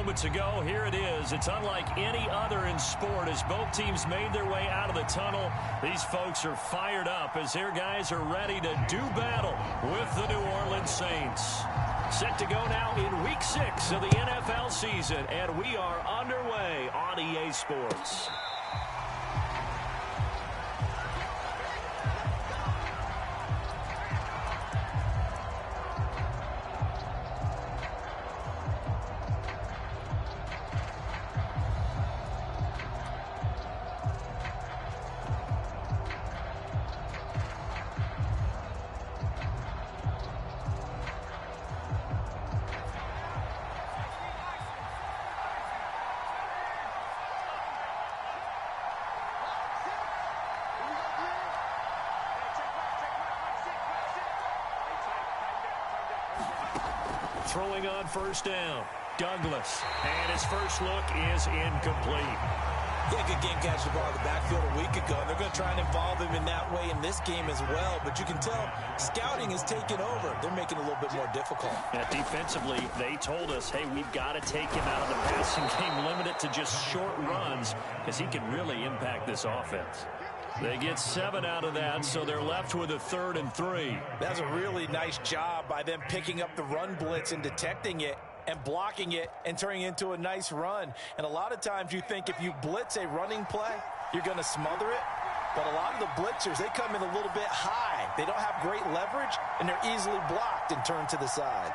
moments ago. Here it is. It's unlike any other in sport as both teams made their way out of the tunnel. These folks are fired up as their guys are ready to do battle with the New Orleans Saints. Set to go now in Week 6 of the NFL season, and we are underway on EA Sports. Throwing on first down, Douglas. And his first look is incomplete. Yeah, good game catch the ball in the backfield a week ago. They're going to try and involve him in that way in this game as well. But you can tell scouting is taking over. They're making it a little bit more difficult. Yeah, defensively, they told us, hey, we've got to take him out of the passing game, limit it to just short runs because he can really impact this offense. They get 7 out of that, so they're left with a 3rd and 3. That's a really nice job by them picking up the run blitz and detecting it and blocking it and turning it into a nice run. And a lot of times you think if you blitz a running play, you're going to smother it. But a lot of the blitzers, they come in a little bit high. They don't have great leverage, and they're easily blocked and turned to the side.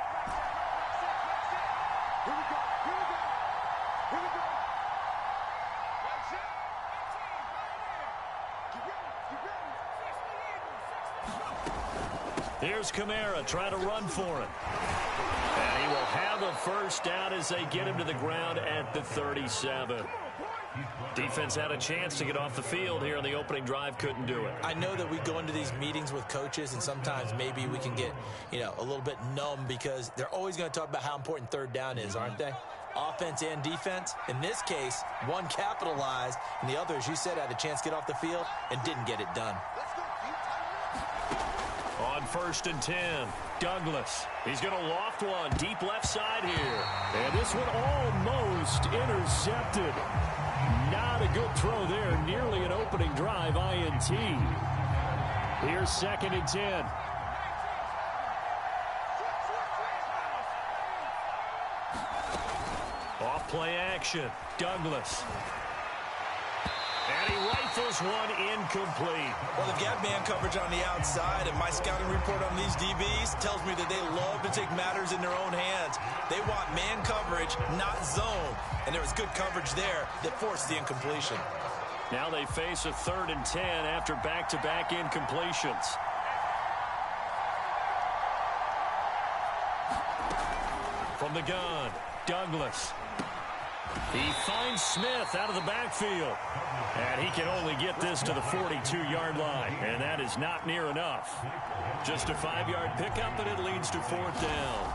Here's Kamara trying to run for it. And he will have a first down as they get him to the ground at the 37. Defense had a chance to get off the field here on the opening drive, couldn't do it. I know that we go into these meetings with coaches, and sometimes maybe we can get, a little bit numb because they're always going to talk about how important 3rd down is, aren't they? Offense and defense. In this case, one capitalized, and the other, as you said, had a chance to get off the field and didn't get it done. On 1st and 10, Douglas. He's going to loft one deep left side here. And this one almost intercepted. Not a good throw there. Nearly an opening drive INT. Here's 2nd and 10. Off play action. Douglas. And he rifles one incomplete. Well, they've got man coverage on the outside, and my scouting report on these DBs tells me that they love to take matters in their own hands. They want man coverage, not zone. And there was good coverage there that forced the incompletion. Now they face a 3rd and 10 after back-to-back incompletions. From the gun, Douglas. He finds Smith out of the backfield. And he can only get this to the 42-yard line. And that is not near enough. Just a 5-yard pickup, and it leads to 4th down.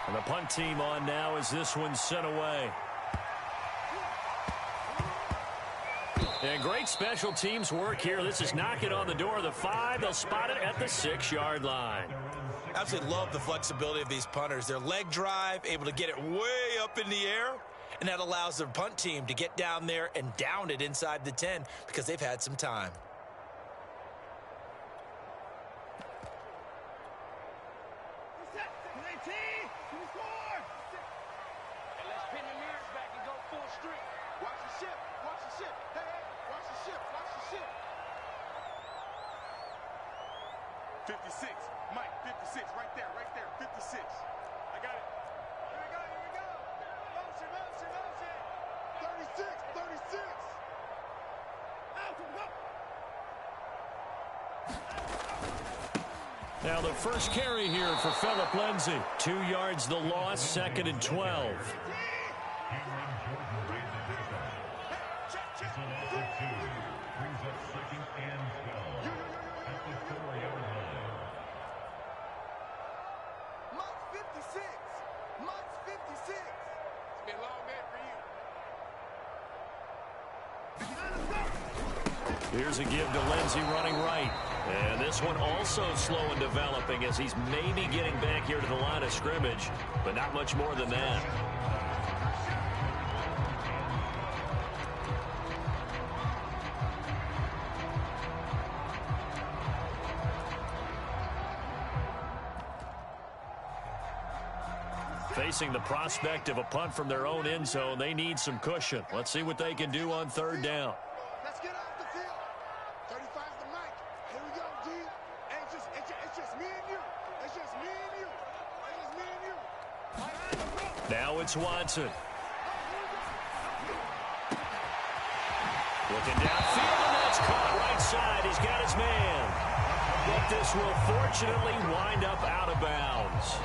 And the punt team on now as this one's sent away. And great special teams work here. This is knocking on the door of the 5. They'll spot it at the 6-yard line. Absolutely love the flexibility of these punters. Their leg drive, able to get it way up in the air, and that allows their punt team to get down there and down it inside the 10 because they've had some time. Now the first carry here for Phillip Lindsay. 2 yards the loss, 2nd and 12. Here's a give to Lindsay running right. And this one also slow in developing as he's maybe getting back here to the line of scrimmage, but not much more than that. Facing the prospect of a punt from their own end zone, they need some cushion. Let's see what they can do on third down. Let's get off the field. 35's the mic. Here we go, D. It's just me and you. It's just me and you. It's just me and you. Now it's Watson. Looking downfield, and that's caught right side. He's got his man. But this will fortunately wind up out of bounds.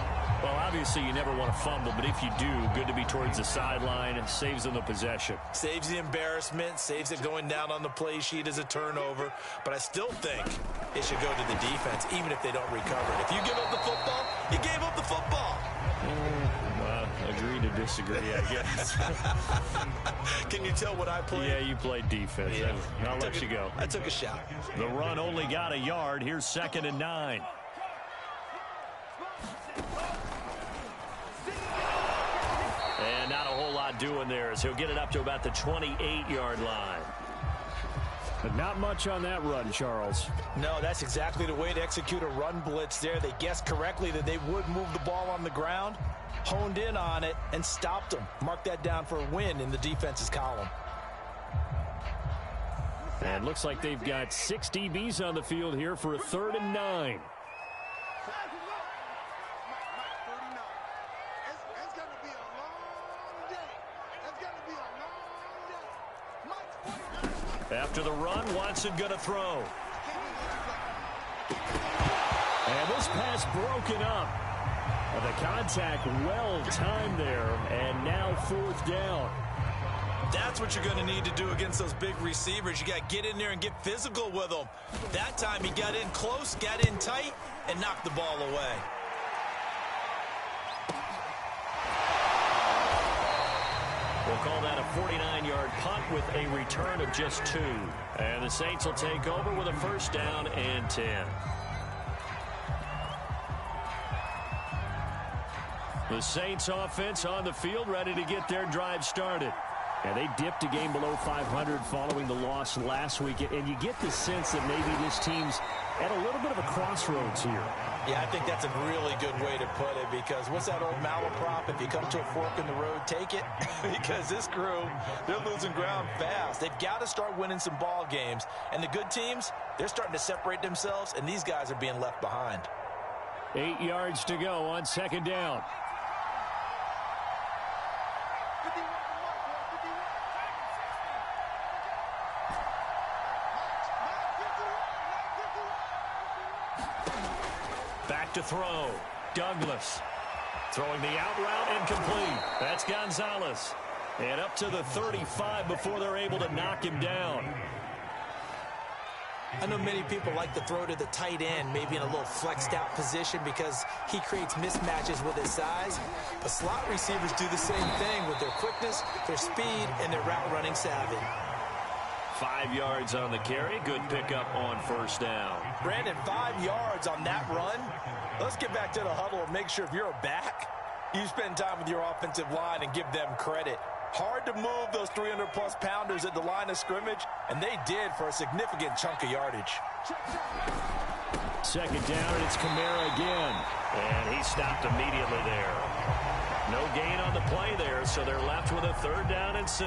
Well, obviously, you never want to fumble, but if you do, good to be towards the sideline. It saves them the possession. Saves the embarrassment, saves it going down on the play sheet as a turnover. But I still think it should go to the defense, even if they don't recover it. If you give up the football, you gave up the football. Agree to disagree, I guess. Can you tell what I played? Yeah, you played defense. Yeah. I'll let you go. I took a shot. The run only got a yard. Here's 2nd and 9. And not a whole lot doing there as he'll get it up to about the 28-yard line. But not much on that run, Charles. No, that's exactly the way to execute a run blitz there. They guessed correctly that they would move the ball on the ground, honed in on it, and stopped them. Mark that down for a win in the defense's column. And looks like they've got 6 DBs on the field here for a 3rd and 9. After the run, Watson going to throw. And this pass broken up. The contact well timed there, and now 4th down. That's what you're going to need to do against those big receivers. You got to get in there and get physical with them. That time he got in close, got in tight, and knocked the ball away. We'll call that a 49-yard punt with a return of just 2. And the Saints will take over with a 1st down and 10. The Saints offense on the field ready to get their drive started. And they dipped a game below 500 following the loss last week. And you get the sense that maybe this team's at a little bit of a crossroads here. Yeah, I think that's a really good way to put it, because what's that old malaprop? If you come to a fork in the road, take it. Because this crew, they're losing ground fast. They've got to start winning some ball games. And the good teams, they're starting to separate themselves, and these guys are being left behind. 8 yards to go on 2nd down. Back to throw. Douglas. Throwing the out route incomplete. That's Gonzalez. And up to the 35 before they're able to knock him down. I know many people like to throw to the tight end, maybe in a little flexed out position because he creates mismatches with his size. But slot receivers do the same thing with their quickness, their speed, and their route running savvy. 5 yards on the carry. Good pickup on 1st down. Brandon, 5 yards on that run. Let's get back to the huddle and make sure if you're a back, you spend time with your offensive line and give them credit. Hard to move those 300-plus pounders at the line of scrimmage, and they did for a significant chunk of yardage. 2nd down, and it's Kamara again. And he stopped immediately there. No gain on the play there, so they're left with a 3rd down and 6.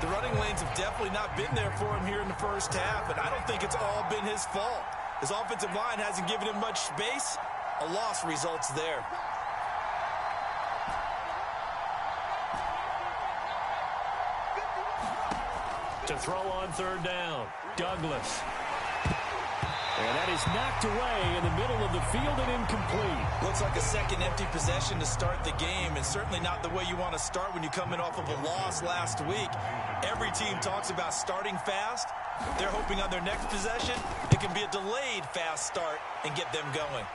The running lanes have definitely not been there for him here in the first half, and I don't think it's all been his fault. His offensive line hasn't given him much space. A loss results there. To throw on 3rd down, Douglas. And that is knocked away in the middle of the field and incomplete. Looks like a second empty possession to start the game, and certainly not the way you want to start when you come in off of a loss last week. Every team talks about starting fast. They're hoping on their next possession it can be a delayed fast start and get them going.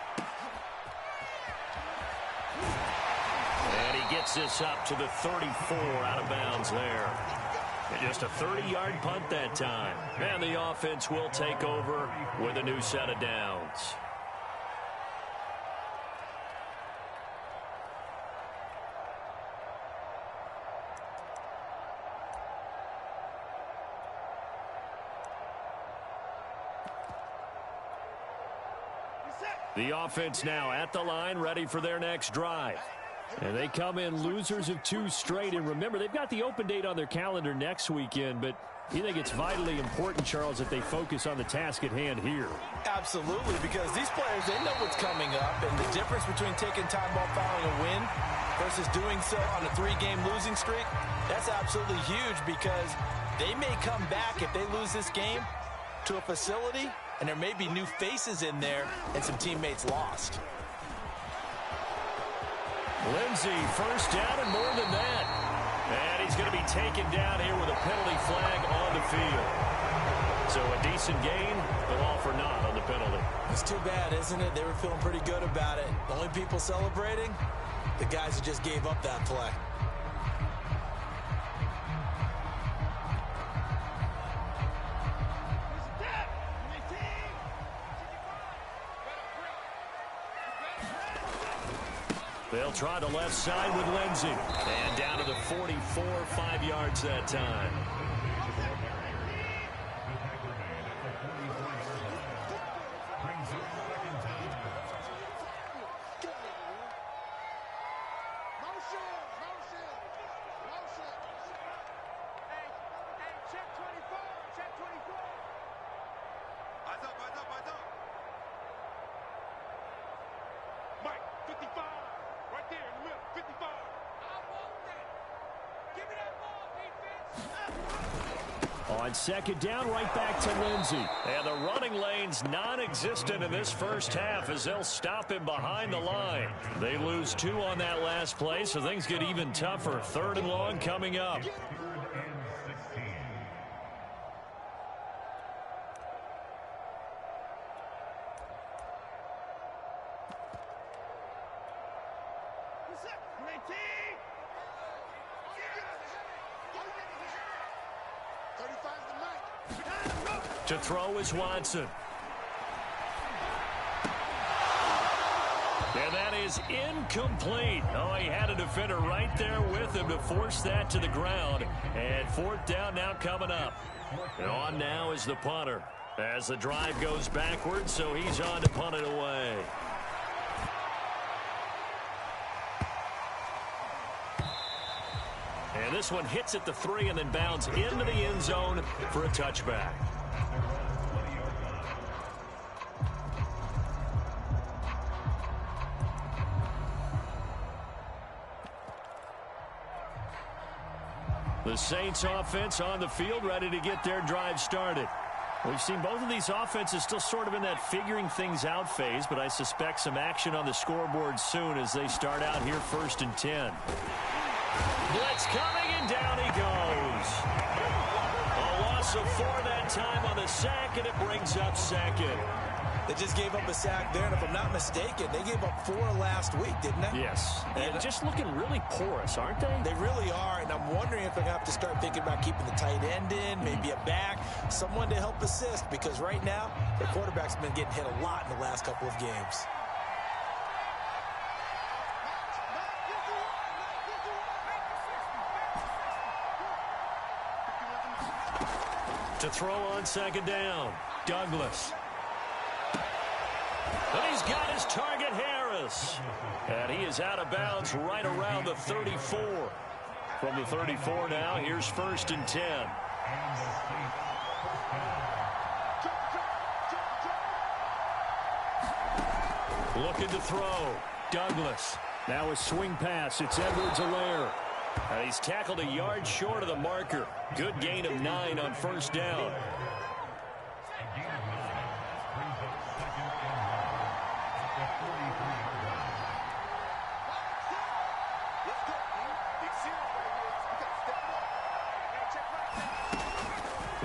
And he gets this up to the 34 out of bounds there. Just a 30-yard punt that time. And the offense will take over with a new set of downs. The offense now at the line, ready for their next drive. And they come in losers of 2 straight. And remember, they've got the open date on their calendar next weekend, but you think it's vitally important, Charles, that they focus on the task at hand here? Absolutely, because these players, they know what's coming up, and the difference between taking time off following a win versus doing so on a 3-game losing streak, that's absolutely huge, because they may come back if they lose this game to a facility, and there may be new faces in there and some teammates lost. Lindsay, first down and more than that. And he's going to be taken down here with a penalty flag on the field. So a decent gain, but all for naught on the penalty. It's too bad, isn't it? They were feeling pretty good about it. The only people celebrating, the guys who just gave up that play. They'll try the left side with Lindsay. And down to the 44, 5 yards that time. On second down, right back to Lindsay. And the running lane's non-existent in this first half as they'll stop him behind the line. They lose 2 on that last play, so things get even tougher. 3rd and long coming up. To throw is Watson. And that is incomplete. Oh, he had a defender right there with him to force that to the ground. And 4th down now coming up. And on now is the punter as the drive goes backwards, so he's on to punt it away. And this one hits at the 3 and then bounds into the end zone for a touchback. The Saints offense on the field, ready to get their drive started. We've seen both of these offenses still sort of in that figuring things out phase, but I suspect some action on the scoreboard soon as they start out here 1st and 10. Blitz coming, and down he goes. A loss of 4 that time on the sack, and it brings up 2nd. They just gave up a sack there, and if I'm not mistaken, they gave up 4 last week, didn't they? Yes. And just looking really porous, aren't they? They really are, and I'm wondering if they're going to have to start thinking about keeping the tight end in, maybe a back, someone to help assist, because right now, their quarterback's been getting hit a lot in the last couple of games. To throw on 2nd down, Douglas. And he's got his target, Harris. And he is out of bounds right around the 34. From the 34 now, here's 1st and 10. Looking to throw. Douglas. Now a swing pass. It's Edwards-Helaire. And he's tackled a yard short of the marker. Good gain of 9 on 1st down.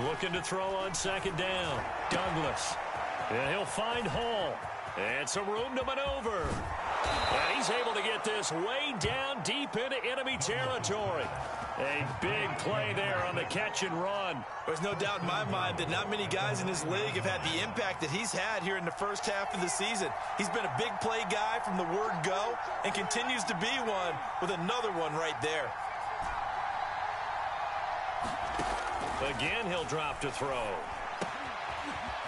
Looking to throw on 2nd down. Douglas. And he'll find Hall. And some room to maneuver. And he's able to get this way down deep into enemy territory. A big play there on the catch and run. There's no doubt in my mind that not many guys in this league have had the impact that he's had here in the first half of the season. He's been a big play guy from the word go and continues to be one with another one right there. Again, he'll drop to throw.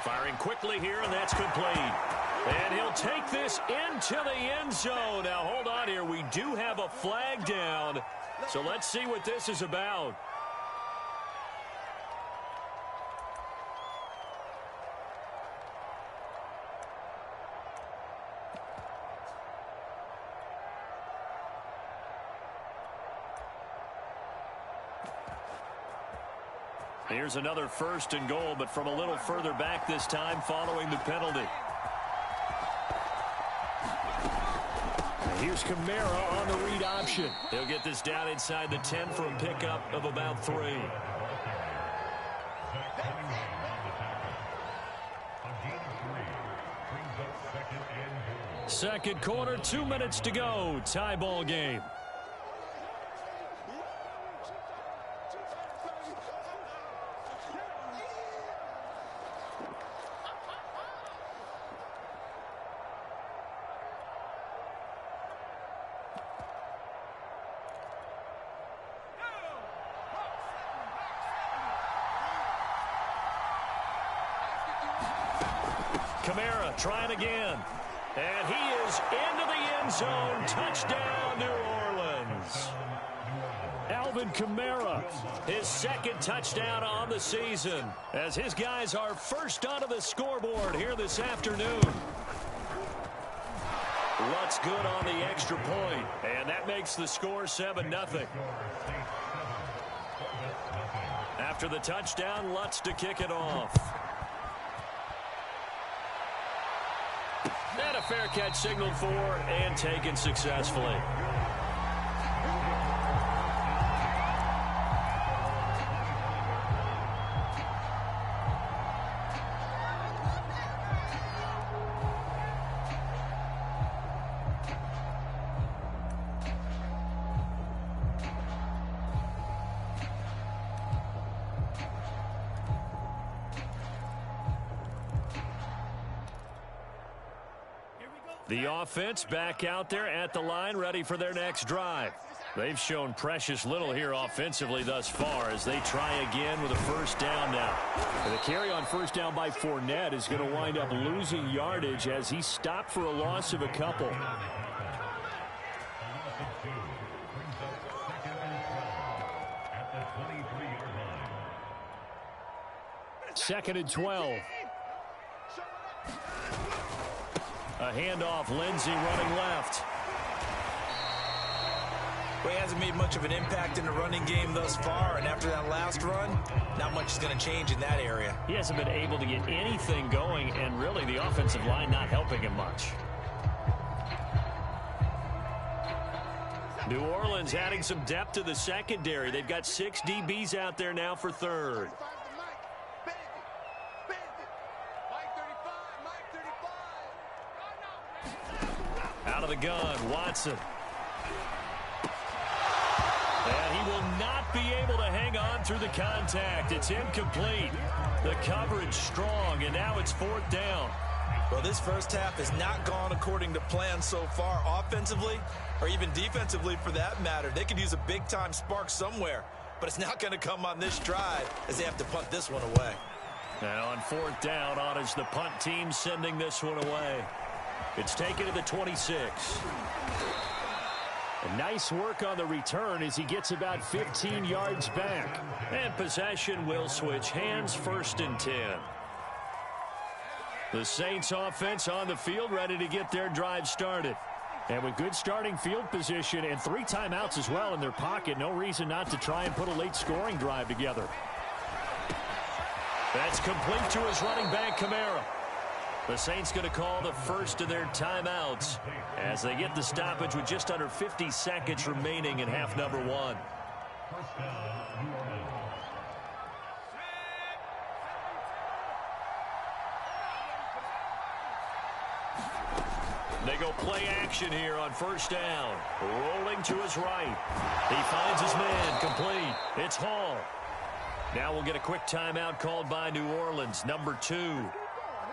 Firing quickly here, and that's complete. And he'll take this into the end zone. Now, hold on here. We do have a flag down. So let's see what this is about. Here's another 1st and goal, but from a little further back this time following the penalty. Here's Kamara on the read option. He'll get this down inside the 10 for a pickup of about 3. Second quarter, 2 minutes to go. Tie ball game. Kamara trying again. And he is into the end zone. Touchdown, New Orleans. Alvin Kamara, his 2nd touchdown on the season, as his guys are first onto the scoreboard here this afternoon. Lutz good on the extra point, and that makes the score 7-0. After the touchdown, Lutz to kick it off. And a fair catch signaled for and taken successfully. The offense back out there at the line, ready for their next drive. They've shown precious little here offensively thus far as they try again with a 1st down now. The carry on 1st down by Fournette is going to wind up losing yardage as he stopped for a loss of a couple. Second and 12. A handoff, Lindsey running left. Well, he hasn't made much of an impact in the running game thus far, and after that last run, not much is going to change in that area. He hasn't been able to get anything going, and really the offensive line not helping him much. New Orleans adding some depth to the secondary. They've got 6 DBs out there now for 3rd. Out of the gun, Watson. And he will not be able to hang on through the contact. It's incomplete. The coverage strong, and now it's 4th down. Well, this first half has not gone according to plan so far offensively or even defensively for that matter. They could use a big-time spark somewhere, but it's not going to come on this drive as they have to punt this one away. Now on 4th down, on is the punt team sending this one away. It's taken to the 26. And nice work on the return as he gets about 15 yards back. And possession will switch hands, 1st and 10. The Saints offense on the field ready to get their drive started. And with good starting field position and 3 timeouts as well in their pocket, no reason not to try and put a late scoring drive together. That's complete to his running back, Kamara. The Saints going to call the first of their timeouts as they get the stoppage with just under 50 seconds remaining in half number 1. They go play action here on first down. Rolling to his right. He finds his man complete. It's Hall. Now we'll get a quick timeout called by New Orleans, number 2.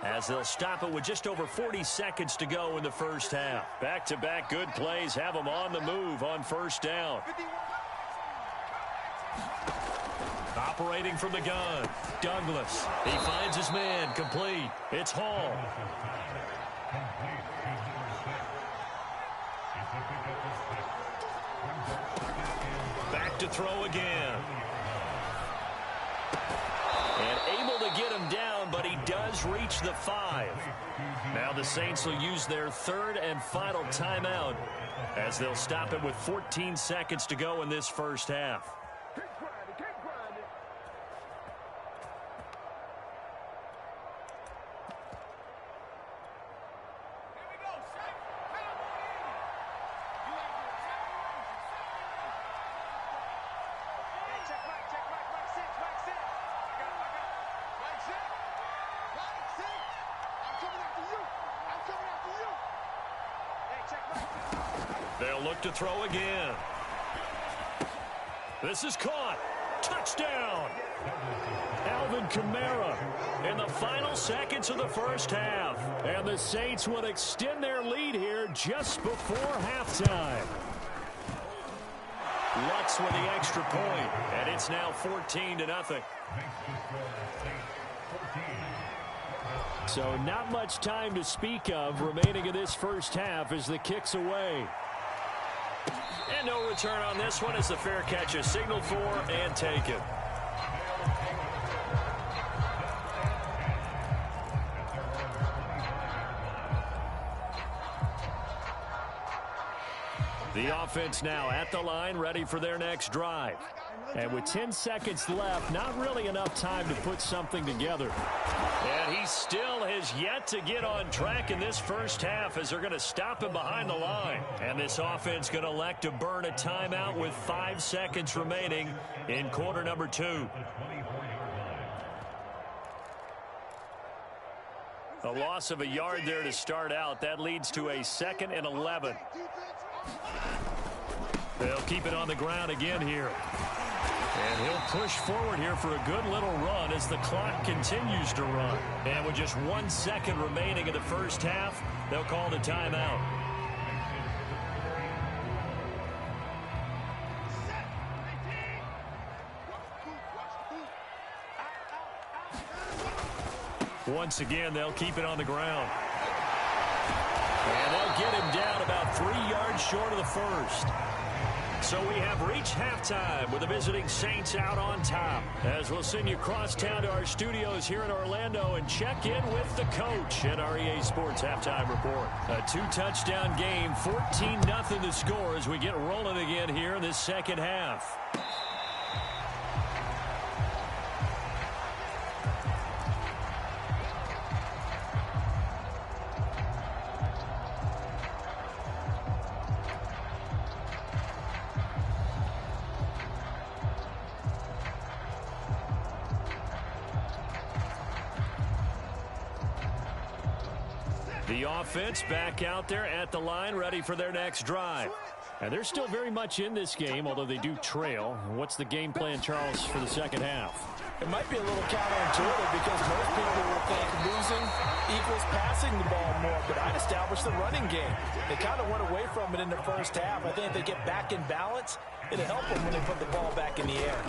As they'll stop it with just over 40 seconds to go in the first half. Back-to-back good plays have them on the move on first down. Operating from the gun, Douglas. He finds his man complete. It's Hall. Back to throw again. And able to get him down, but he does reach the 5. Now the Saints will use their third and final timeout as they'll stop it with 14 seconds to go in this first half. They'll look to throw again. This is caught. Touchdown. Alvin Kamara in the final seconds of the first half. And the Saints will extend their lead here just before halftime. Lutz with the extra point, and it's now 14-0. So not much time to speak of remaining in this first half as the kick's away. And no return on this one as the fair catch is signaled for and taken. The offense now at the line, ready for their next drive. And with 10 seconds left, not really enough time to put something together. And he still has yet to get on track in this first half as they're going to stop him behind the line. And this offense going to elect to burn a timeout with 5 seconds remaining in quarter number 2. A loss of a yard there to start out. That leads to a 2nd and 11. They'll keep it on the ground again here. And he'll push forward here for a good little run as the clock continues to run. And with just 1 second remaining in the first half, they'll call the timeout. Once again, they'll keep it on the ground. And they'll get him down about 3 yards short of the first. So we have reached halftime with the visiting Saints out on top. As we'll send you across town to our studios here in Orlando and check in with the coach at our EA Sports Halftime Report. A 2-touchdown game, 14-0 the score as we get rolling again here in this second half. The offense back out there at the line, ready for their next drive. And they're still very much in this game, although they do trail. What's the game plan, Charles, for the second half? It might be a little counterintuitive because most people will think losing equals passing the ball more, but I'd establish the running game. They kind of went away from it in the first half. I think if they get back in balance, it'll help them when they put the ball back in the air.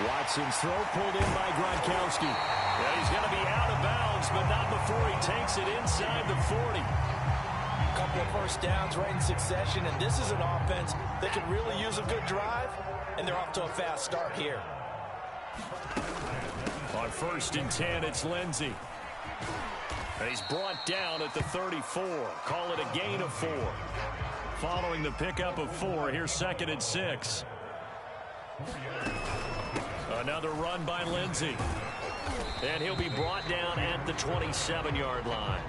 Watson's throw pulled in by Gronkowski. Yeah, he's going to be out of bounds, but not before he takes it inside the 40. A couple of first downs right in succession, and this is an offense that can really use a good drive, and they're off to a fast start here. On 1st and 10, it's Lindsey. And he's brought down at the 34. Call it a gain of 4. Following the pickup of 4, here's 2nd and 6. Another run by Lindsey. And he'll be brought down at the 27-yard line.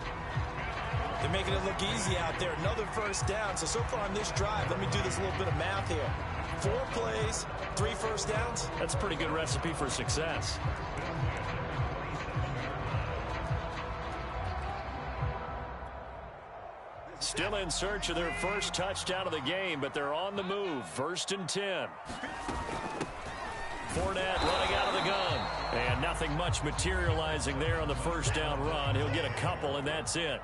They're making it look easy out there. Another first down. So far on this drive, let me do this little bit of math here. 4 plays, 3 first downs. That's a pretty good recipe for success. Still in search of their first touchdown of the game, but they're on the move. 1st and 10. Fournette running out of the gun. And nothing much materializing there on the first down run. He'll get a couple, and that's it.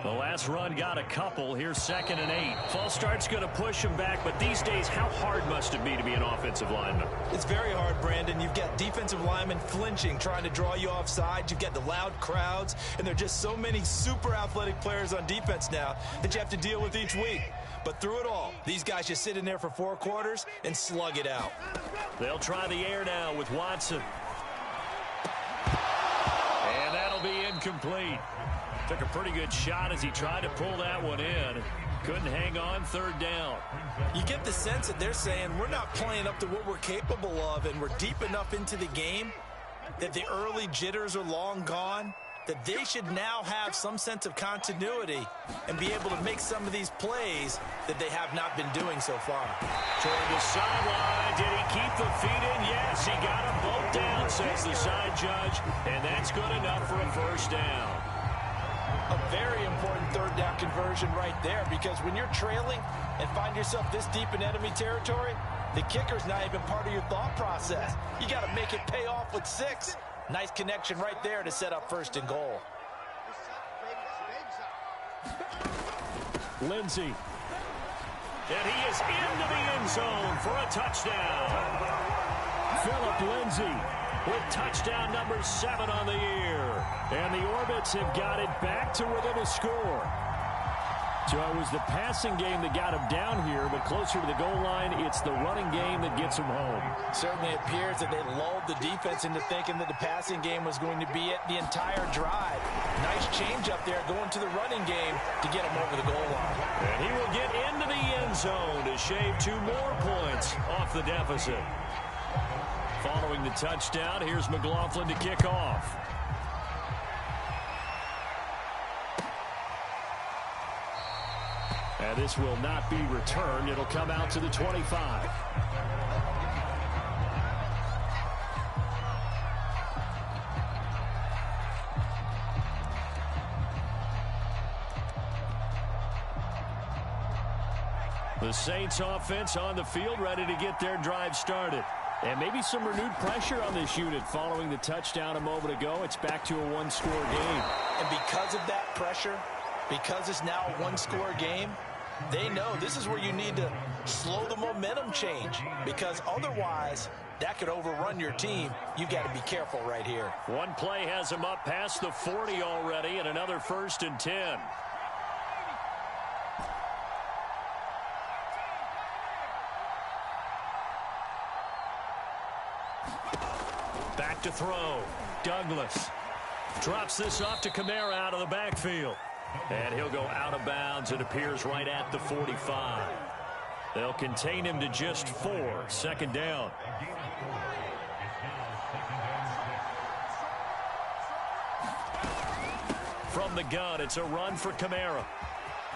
The last run got a couple. Here's 2nd and 8. False start's going to push him back, but these days, how hard must it be to be an offensive lineman? It's very hard, Brandon. You've got defensive linemen flinching, trying to draw you offside. You've got the loud crowds, and there are just so many super athletic players on defense now that you have to deal with each week. But through it all, these guys just sit in there for 4 quarters and slug it out. They'll try the air now with Watson. And that'll be incomplete. Took a pretty good shot as he tried to pull that one in. Couldn't hang on 3rd down. You get the sense that they're saying we're not playing up to what we're capable of, and we're deep enough into the game that the early jitters are long gone, that they should now have some sense of continuity and be able to make some of these plays that they have not been doing so far. Toward the sideline. Did he keep the feet in? Yes, he got them both down, says the side judge, and that's good enough for a 1st down. A very important 3rd down conversion right there, because when you're trailing and find yourself this deep in enemy territory, the kicker's not even part of your thought process. You got to make it pay off with 6. Nice connection right there to set up 1st and goal. Lindsey. And he is into the end zone for a touchdown. Phillip Lindsay with touchdown number 7 on the year. And the Orbits have got it back to within a score. So it was the passing game that got him down here, but closer to the goal line, it's the running game that gets him home. Certainly appears that they lulled the defense into thinking that the passing game was going to be it the entire drive. Nice change up there going to the running game to get him over the goal line. And he will get into the end zone to shave 2 more points off the deficit. Following the touchdown, here's McLaughlin to kick off. And this will not be returned. It'll come out to the 25. The Saints offense on the field, ready to get their drive started. And maybe some renewed pressure on this unit following the touchdown a moment ago. It's back to a 1-score game. And because of that pressure, because it's now a 1-score game, they know this is where you need to slow the momentum change, because otherwise that could overrun your team. You've got to be careful right here. One play has him up past the 40 already, and another 1st and 10. Back to throw. Douglas drops this off to Kamara out of the backfield. And he'll go out of bounds. It appears right at the 45. They'll contain him to just 4. 2nd down. From the gun, it's a run for Kamara.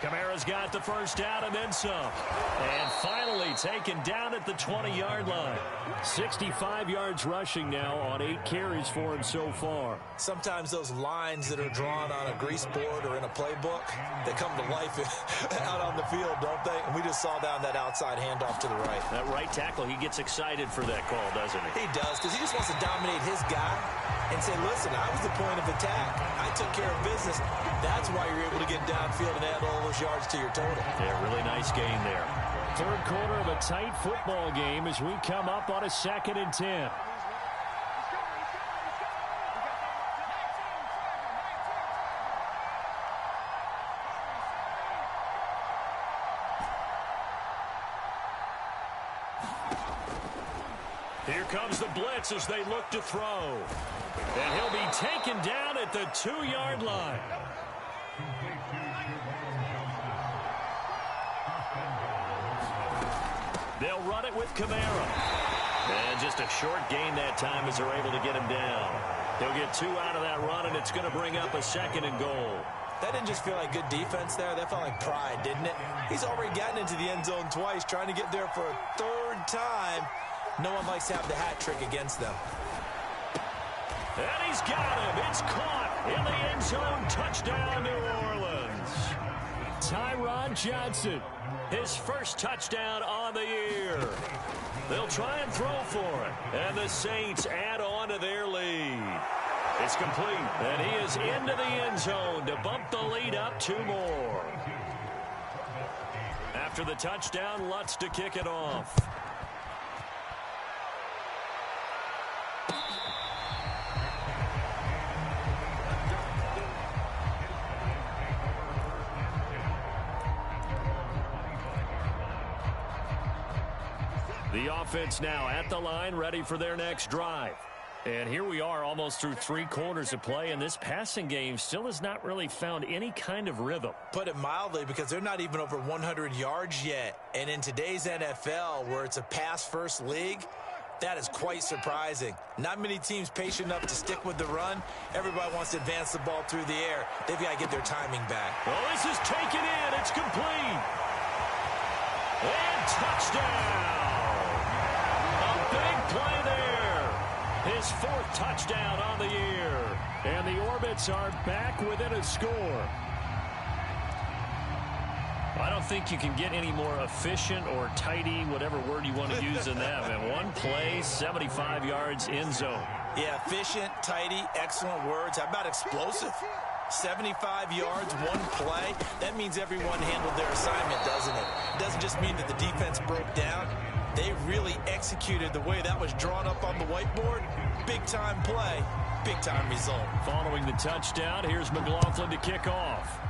Kamara's got the 1st down and then some. And finally taken down at the 20-yard line. 65 yards rushing now on 8 carries for him so far. Sometimes those lines that are drawn on a grease board or in a playbook, they come to life out on the field, don't they? And we just saw down that outside handoff to the right. That right tackle, he gets excited for that call, doesn't he? He does, because he just wants to dominate his guy and say, listen, I was the point of attack. I took care of business. That's why you're able to get downfield and add all those yards to your total. Yeah, really nice gain there. 3rd quarter of a tight football game as we come up on a 2nd and 10. Here comes the blitz as they look to throw. And he'll be taken down at the 2-yard line. They'll run it with Kamara. And just a short gain that time as they're able to get him down. They'll get 2 out of that run, and it's going to bring up a 2nd and goal. That didn't just feel like good defense there. That felt like pride, didn't it? He's already gotten into the end zone twice, trying to get there for a 3rd time. No one likes to have the hat trick against them. And he's got him. It's caught in the end zone. Touchdown, New Orleans. Tyron Johnson. His first touchdown on the year. They'll try and throw for it. And the Saints add on to their lead. It's complete. And he is into the end zone to bump the lead up 2 more. After the touchdown, Lutz to kick it off. The offense now at the line, ready for their next drive. And here we are almost through 3 quarters of play, and this passing game still has not really found any kind of rhythm. Put it mildly, because they're not even over 100 yards yet. And in today's NFL, where it's a pass-first league, that is quite surprising. Not many teams patient enough to stick with the run. Everybody wants to advance the ball through the air. They've got to get their timing back. Well, this is taken in. It's complete. And touchdown. Big play there. His 4th touchdown on the year. And the Orbits are back within a score. I don't think you can get any more efficient or tidy, whatever word you want to use in that. And 1 play, 75 yards, end zone. Yeah, efficient, tidy, excellent words. How about explosive? 75 yards, 1 play. That means everyone handled their assignment, doesn't it? It doesn't just mean that the defense broke down. They really executed the way that was drawn up on the whiteboard. Big-time play, big-time result. Following the touchdown, here's McLaughlin to kick off.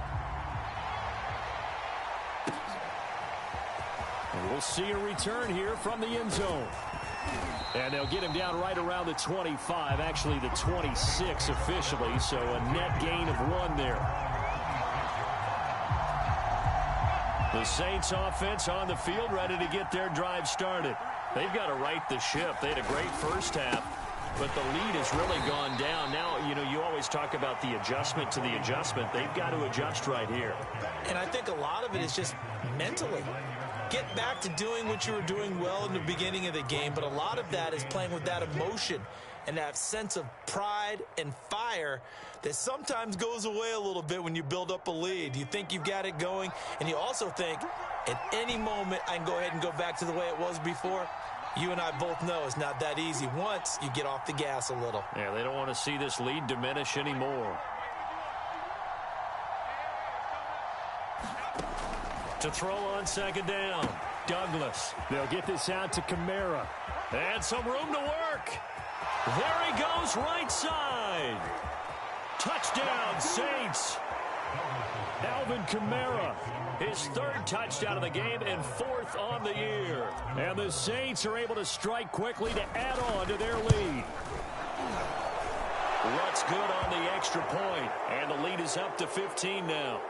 And we'll see a return here from the end zone. And they'll get him down right around the 25, actually the 26 officially, so a net gain of 1 there. The Saints offense on the field ready to get their drive started. They've got to right the ship. They had a great first half, but the lead has really gone down. Now, you always talk about the adjustment to the adjustment. They've got to adjust right here. And I think a lot of it is just mentally. Get back to doing what you were doing well in the beginning of the game, but a lot of that is playing with that emotion and that sense of pride and fire that sometimes goes away a little bit when you build up a lead. You think you've got it going, and you also think at any moment I can go ahead and go back to the way it was before. You and I both know it's not that easy once you get off the gas a little. Yeah, they don't want to see this lead diminish anymore. To throw on 2nd down, Douglas. They'll get this out to Kamara. And some room to work. There he goes, right side. Touchdown, Saints. Alvin Kamara, his 3rd touchdown of the game and 4th on the year. And the Saints are able to strike quickly to add on to their lead. Lutz good on the extra point, and the lead is up to 15 now.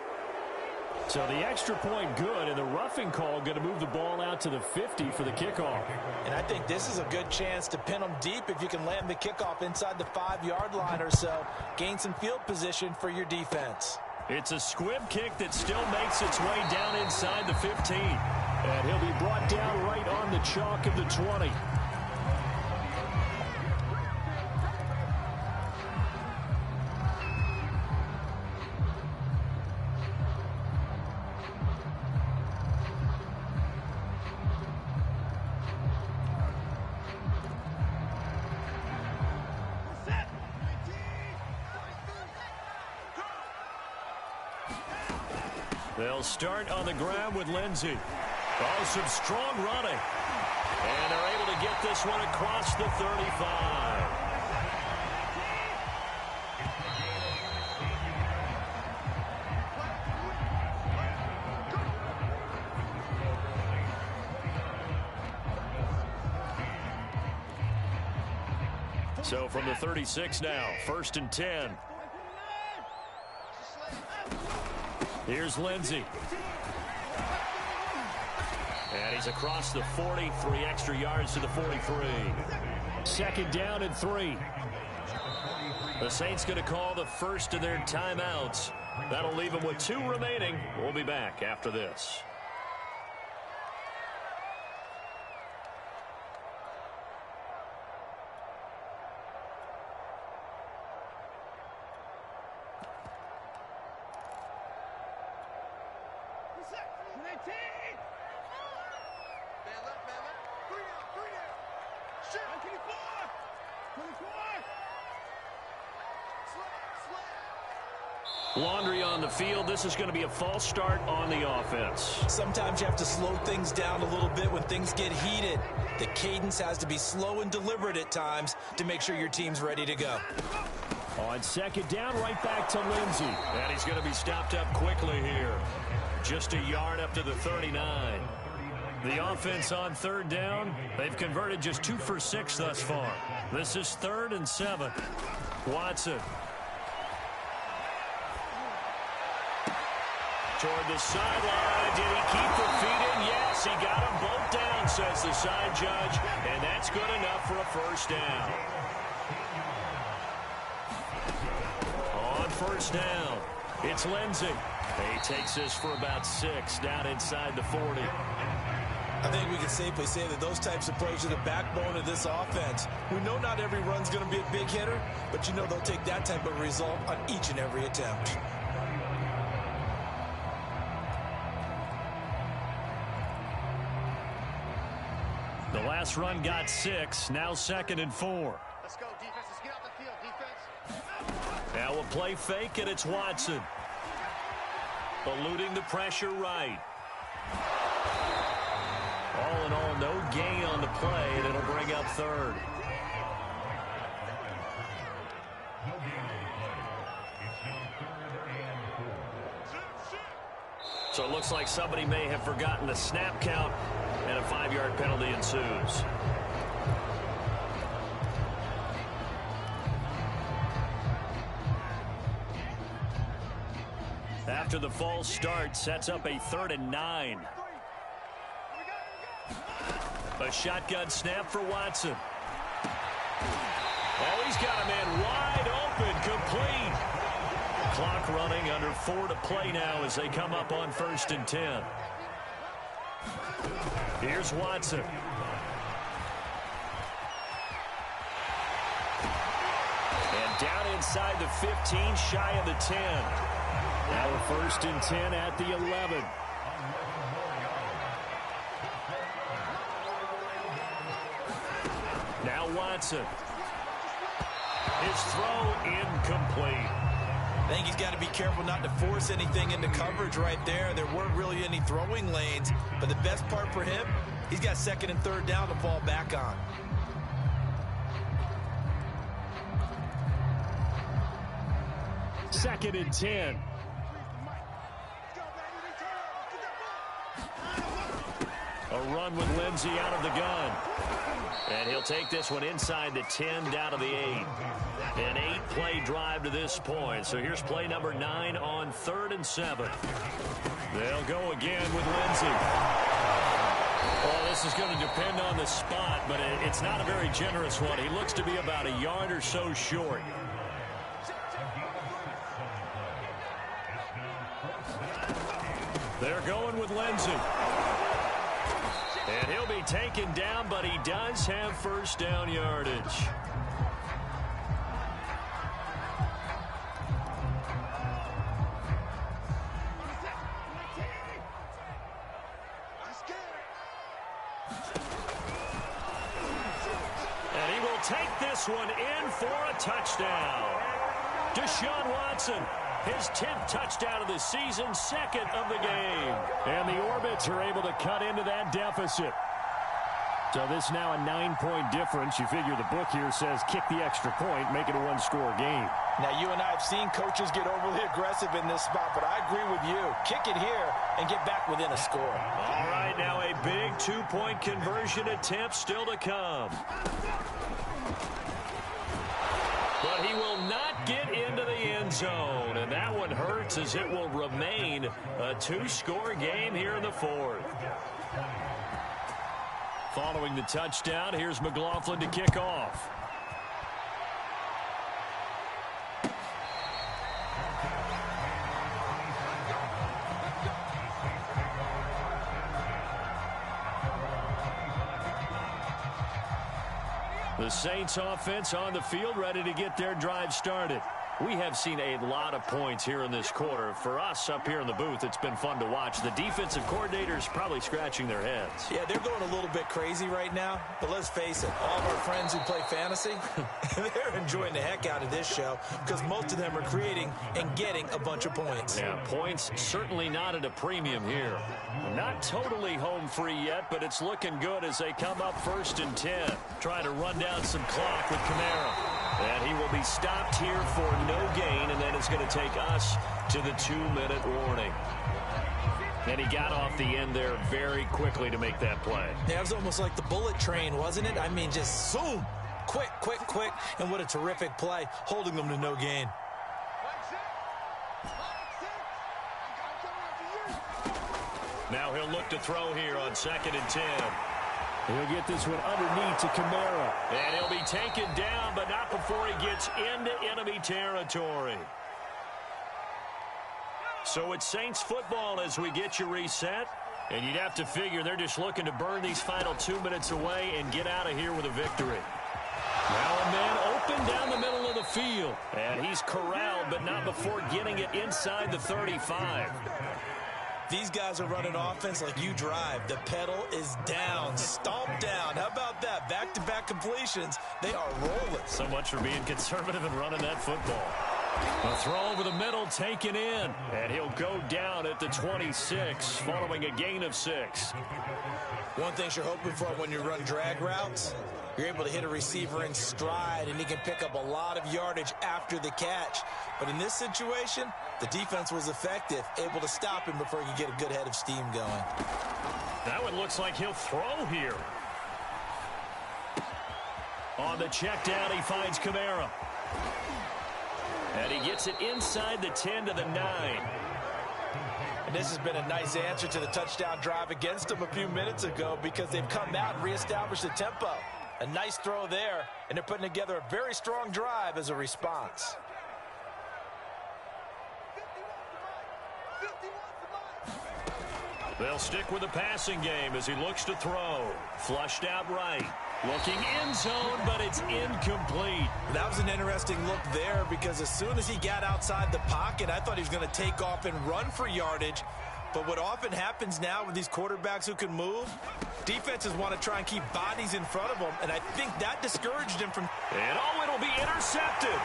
So the extra point good, and the roughing call going to move the ball out to the 50 for the kickoff. And I think this is a good chance to pin them deep if you can land the kickoff inside the 5-yard line or so. Gain some field position for your defense. It's a squib kick that still makes its way down inside the 15. And he'll be brought down right on the chalk of the 20. They'll start on the ground with Lindsey. Oh, some strong running. And they're able to get this one across the 35. So from the 36 now, 1st and 10. Here's Lindsey. And he's across the 40, 3 extra yards to the 43. 2nd down and 3. The Saints going to call the first of their timeouts. That'll leave them with 2 remaining. We'll be back after this. Laundry on the field. This is going to be a false start on the offense. Sometimes you have to slow things down a little bit when things get heated. The cadence has to be slow and deliberate at times to make sure your team's ready to go. On second down, right back to Lindsey. And he's going to be stopped up quickly here. Just a yard up to the 39. The offense on third down, they've converted just 2 for 6 thus far. This is 3rd and 7. Watson. Toward the sideline. Did he keep the feet in? Yes, he got them both down, says the side judge. And that's good enough for a first down. On first down, it's Lindsey. He takes this for about 6 down inside the 40. I think we can safely say that those types of plays are the backbone of this offense. We know not every run's going to be a big hitter, but you know they'll take that type of result on each and every attempt. The last run got 6, now 2nd and 4. Let's go, defense. Let's get out the field, defense. Now a play fake, and it's Watson. Eluding the pressure right. All in all, no gain on the play, and it'll bring up 3rd. So it looks like somebody may have forgotten the snap count, and a 5-yard penalty ensues. After the false start, sets up a 3rd and 9. A shotgun snap for Watson. Oh, he's got a man wide open, complete. Clock running, under 4 to play now as they come up on 1st and 10. Here's Watson. And down inside the 15, shy of the 10. Now a 1st and 10 at the 11. Now Watson. His throw incomplete. I think he's got to be careful not to force anything into coverage right there. There weren't really any throwing lanes, but the best part for him, he's got 2nd and 3rd down to fall back on. Second and 10. A run with Lindsey out of the gun. And he'll take this one inside the 10, down to the 8. An 8-play drive to this point. So here's play number 9 on 3rd and 7. They'll go again with Lindsey. Well, this is going to depend on the spot, but it's not a very generous one. He looks to be about a yard or so short. They're going with Lindsey. And he'll be taken down, but he does have 1st down yardage. And he will take this one in for a touchdown. Deshaun Watson. His 10th touchdown of the season, 2nd of the game. And the Orbits are able to cut into that deficit. So this now a 9-point difference. You figure the book here says kick the extra point, make it a 1-score game. Now, you and I have seen coaches get overly aggressive in this spot, but I agree with you. Kick it here and get back within a score. All right, now a big 2-point conversion attempt still to come. But he will not get into the end zone, and that one hurts as it will remain a 2-score game here in the 4th. Following the touchdown, here's McLaughlin to kick off. The Saints offense on the field, ready to get their drive started. We have seen a lot of points here in this quarter. For us up here in the booth, it's been fun to watch. The defensive coordinators probably scratching their heads. Yeah, they're going a little bit crazy right now. But let's face it, all of our friends who play fantasy, they're enjoying the heck out of this show because most of them are creating and getting a bunch of points. Yeah, points certainly not at a premium here. Not totally home free yet, but it's looking good as they come up 1st and 10. Trying to run down some clock with Kamara. And he will be stopped here for no gain, and then it's going to take us to the 2-minute warning. And he got off the end there very quickly to make that play. Yeah, it was almost like the bullet train, wasn't it? I mean, just zoom. Quick, quick, quick. And what a terrific play, holding them to no gain. Now he'll look to throw here on 2nd and 10. He'll get this one underneath to Kamara. And he'll be taken down, but not before he gets into enemy territory. So it's Saints football as we get you reset. And you'd have to figure they're just looking to burn these final 2 minutes away and get out of here with a victory. Now a man open down the middle of the field. And he's corralled, but not before getting it inside the 35. These guys are running offense like you drive. The pedal is down, stomped down. How about that? Back-to-back completions. They are rolling. So much for being conservative and running that football. A throw over the middle taken in. And he'll go down at the 26 following a gain of 6. One thing you're hoping for when you run drag routes, you're able to hit a receiver in stride, and he can pick up a lot of yardage after the catch. But in this situation, the defense was effective, able to stop him before he could get a good head of steam going. That one looks like he'll throw here. On the check down, he finds Kamara. And he gets it inside the 10 to the 9. And this has been a nice answer to the touchdown drive against them a few minutes ago because they've come out and reestablished the tempo. A nice throw there, and they're putting together a very strong drive as a response. They'll stick with the passing game as he looks to throw. Flushed out right. Looking end zone, but it's incomplete. That was an interesting look there because as soon as he got outside the pocket, I thought he was going to take off and run for yardage. But what often happens now with these quarterbacks who can move, defenses want to try and keep bodies in front of them, and I think that discouraged him from... And it'll be intercepted.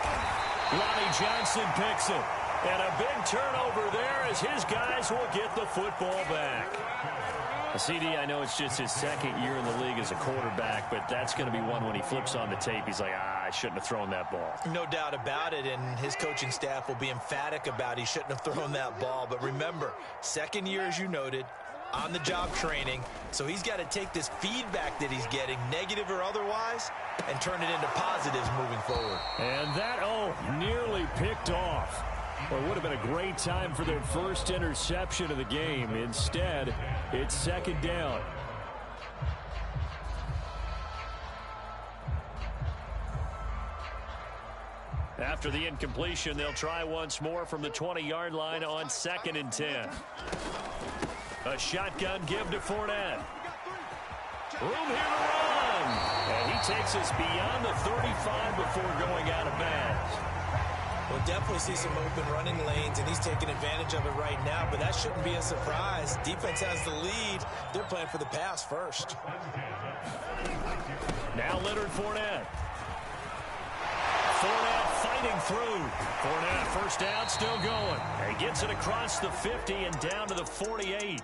Lonnie Johnson picks it. And a big turnover there as his guys will get the football back. CD, I know it's just his 2nd year in the league as a quarterback, but that's going to be one when he flips on the tape. He's like, I shouldn't have thrown that ball. No doubt about it, and his coaching staff will be emphatic about he shouldn't have thrown that ball. But remember, 2nd year, as you noted, on-the-job training, so he's got to take this feedback that he's getting, negative or otherwise, and turn it into positives moving forward. And that, nearly picked off. Well, it would have been a great time for their first interception of the game. Instead, it's 2nd down. After the incompletion, they'll try once more from the 20-yard line on 2nd and 10. A shotgun give to Fournette. Room here to run. And he takes us beyond the 35 before going out of bounds. We'll definitely see some open running lanes, and he's taking advantage of it right now, but that shouldn't be a surprise. Defense has the lead. They're playing for the pass first. Now Leonard Fournette. Fournette fighting through. Fournette, first down, still going. And he gets it across the 50 and down to the 48.